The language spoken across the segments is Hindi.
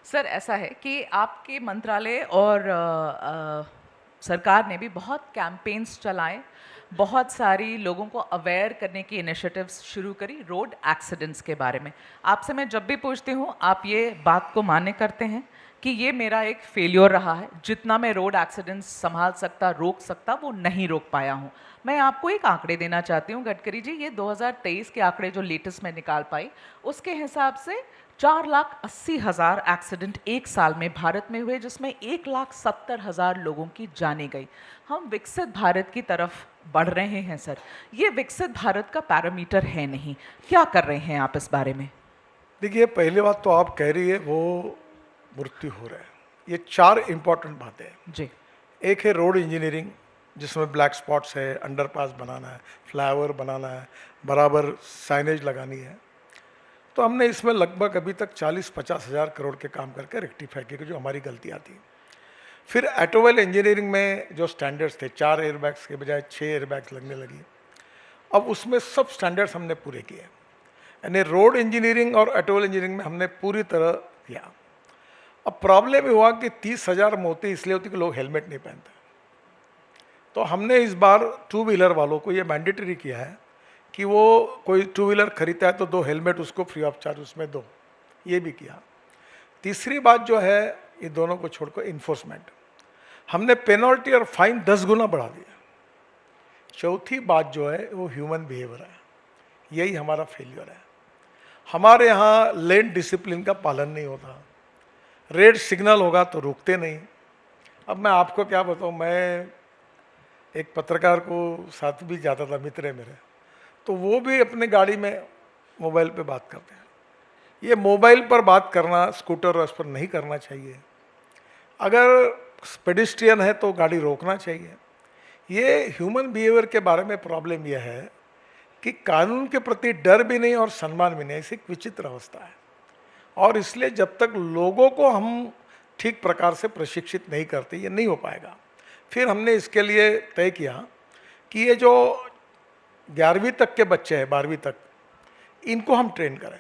सर ऐसा है कि आपके मंत्रालय और सरकार ने भी बहुत कैंपेन्स चलाए, बहुत सारी लोगों को अवेयर करने की इनिशिएटिव्स शुरू करी रोड एक्सीडेंट्स के बारे में। आपसे मैं जब भी पूछती हूँ आप ये बात को मान्य करते हैं कि ये मेरा एक फेल्योर रहा है, जितना मैं रोड एक्सीडेंट्स संभाल सकता, रोक सकता, वो नहीं रोक पाया हूँ। मैं आपको एक आंकड़े देना चाहती हूँ गडकरी जी, ये 2023 के आंकड़े जो लेटेस्ट मैं निकाल पाई, उसके हिसाब से 4,80,000 एक्सीडेंट एक साल में भारत में हुए, जिसमें 1,70,000 लोगों की जाने गई। हम विकसित भारत की तरफ बढ़ रहे हैं सर, ये विकसित भारत का पैरामीटर है नहीं। क्या कर रहे हैं आप इस बारे में? देखिए, पहली बात तो आप कह रही है वो मृत्यु हो रहा है, ये चार इंपॉर्टेंट बातें हैं। जी। एक है रोड इंजीनियरिंग, जिसमें ब्लैक स्पॉट्स है, अंडरपास बनाना है, फ्लाईओवर बनाना है, बराबर साइनेज लगानी है। तो हमने इसमें लगभग अभी तक 40-50 हज़ार करोड़ के काम करके रेक्टिफाई किए, जो हमारी गलतियाँ थी। फिर ऑटोमोबाइल इंजीनियरिंग में जो स्टैंडर्ड्स थे, 4 एयरबैग्स के बजाय 6 एयरबैग्स लगने लगी। अब उसमें सब स्टैंडर्ड्स हमने पूरे किए, यानी रोड इंजीनियरिंग और ऑटोमोबाइल इंजीनियरिंग में हमने पूरी तरह किया। अब प्रॉब्लम ये हुआ कि 30,000 मौतें इसलिए होती कि लोग हेलमेट नहीं पहनते। तो हमने इस बार टू व्हीलर वालों को ये मैंडेटरी किया है कि वो कोई टू व्हीलर खरीदता है तो 2 हेलमेट उसको फ्री ऑफ चार्ज उसमें दो, ये भी किया। तीसरी बात जो है, ये दोनों को छोड़कर इन्फोर्समेंट, हमने पेनल्टी और फाइन 10 गुना बढ़ा दिया। चौथी बात जो है वो ह्यूमन बिहेवियर है, यही हमारा फेलियर है। हमारे यहाँ लेन डिसिप्लिन का पालन नहीं होता, रेड सिग्नल होगा तो रुकते नहीं। अब मैं आपको क्या बताऊँ, मैं एक पत्रकार को साथ भी जाता था, मित्र है मेरे, तो वो भी अपने गाड़ी में मोबाइल पे बात करते हैं। ये मोबाइल पर बात करना स्कूटर और उस पर नहीं करना चाहिए। अगर पेडिस्ट्रियन है तो गाड़ी रोकना चाहिए। ये ह्यूमन बिहेवियर के बारे में प्रॉब्लम यह है कि कानून के प्रति डर भी नहीं और सम्मान भी नहीं, ऐसी एक विचित्र अवस्था है। और इसलिए जब तक लोगों को हम ठीक प्रकार से प्रशिक्षित नहीं करते, ये नहीं हो पाएगा। फिर हमने इसके लिए तय किया कि ये जो 11वीं तक के बच्चे हैं, 12वीं तक, इनको हम ट्रेन करें।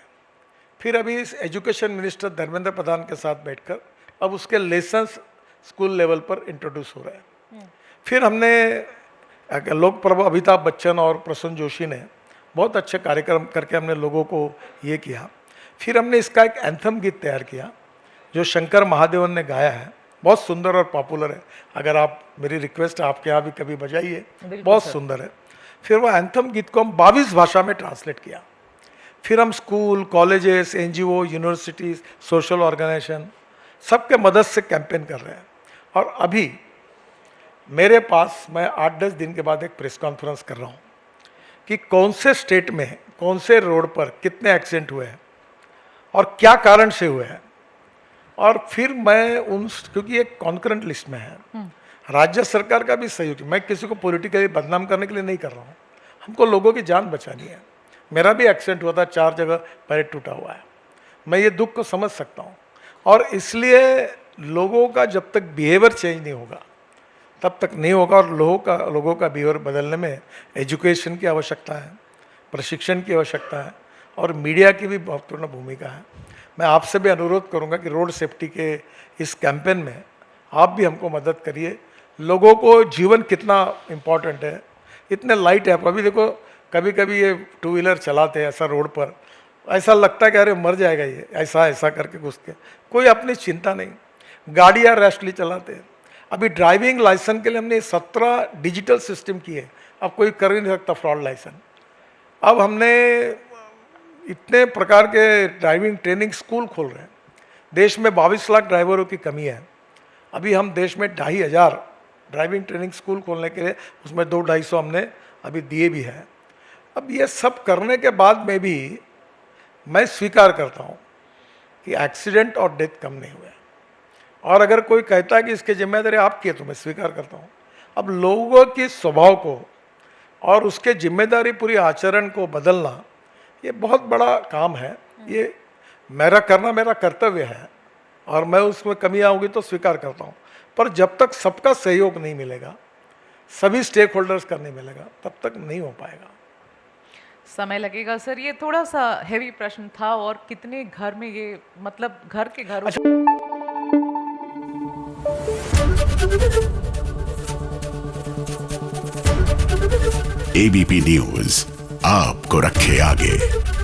फिर अभी इस एजुकेशन मिनिस्टर धर्मेंद्र प्रधान के साथ बैठकर अब उसके लेसन्स स्कूल लेवल पर इंट्रोड्यूस हो रहे हैं। फिर हमने लोकप्रभा अमिताभ बच्चन और प्रसून जोशी ने बहुत अच्छे कार्यक्रम करके हमने लोगों को ये किया। फिर हमने इसका एक एंथम गीत तैयार किया जो शंकर महादेवन ने गाया है, बहुत सुंदर और पॉपुलर है। अगर आप, मेरी रिक्वेस्ट है आपके यहाँ भी कभी बजाइए, बहुत सुंदर है। फिर वो एंथम गीत को हम 22 भाषा में ट्रांसलेट किया। फिर हम school, colleges, NGO, universities, social organisation, सबके मदद से कैंपेन कर रहे हैं। और अभी मेरे पास, मैं 8-10 दिन के बाद एक प्रेस कॉन्फ्रेंस कर रहा हूँ कि कौन से स्टेट में, कौन से रोड पर कितने एक्सीडेंट हुए हैं और क्या कारण से हुए हैं। और फिर मैं उन, क्योंकि एक कॉन्करेंट लिस्ट में है, राज्य सरकार का भी सहयोग, मैं किसी को पॉलिटिकली बदनाम करने के लिए नहीं कर रहा हूँ, हमको लोगों की जान बचानी है। मेरा भी एक्सीडेंट हुआ था, 4 जगह पैर टूटा हुआ है, मैं ये दुख को समझ सकता हूँ। और इसलिए लोगों का जब तक बिहेवियर चेंज नहीं होगा तब तक नहीं होगा। और लोगों का बिहेवियर बदलने में एजुकेशन की आवश्यकता है, प्रशिक्षण की आवश्यकता है और मीडिया की भी महत्वपूर्ण भूमिका है। मैं आपसे भी अनुरोध करूंगा कि रोड सेफ्टी के इस कैंपेन में आप भी हमको मदद करिए। लोगों को जीवन कितना इम्पोर्टेंट है, इतने लाइट है। अभी देखो, कभी कभी ये टू व्हीलर चलाते हैं ऐसा रोड पर, ऐसा लगता है कि अरे मर जाएगा ये, ऐसा ऐसा करके घुस के, कोई अपनी चिंता नहीं, गाड़ियाँ रैशली चलाते हैं। अभी ड्राइविंग लाइसेंस के लिए हमने 17 डिजिटल सिस्टम किए, अब कोई कर ही नहीं सकता फ्रॉड लाइसेंस। अब हमने इतने प्रकार के ड्राइविंग ट्रेनिंग स्कूल खोल रहे हैं। देश में 22 लाख ड्राइवरों की कमी है। अभी हम देश में 2,500 ड्राइविंग ट्रेनिंग स्कूल खोलने के लिए, उसमें 200-250 हमने अभी दिए भी हैं। अब ये सब करने के बाद में भी मैं स्वीकार करता हूँ कि एक्सीडेंट और डेथ कम नहीं हुए। और अगर कोई कहता है कि इसकी जिम्मेदारी आपकी है तो मैं स्वीकार करता हूँ। अब लोगों के स्वभाव को और उसके जिम्मेदारी पूरी आचरण को बदलना, ये बहुत बड़ा काम है। ये मेरा करना मेरा कर्तव्य है और मैं उसमें कमी आऊँगी तो स्वीकार करता हूँ। पर जब तक सबका सहयोग नहीं मिलेगा, सभी स्टेक होल्डर्स का नहीं मिलेगा, तब तक नहीं हो पाएगा। समय लगेगा सर, ये थोड़ा सा हेवी प्रश्न था। और कितने घर में ये, मतलब घर के घरों एबीपी न्यूज आपको रखे आगे।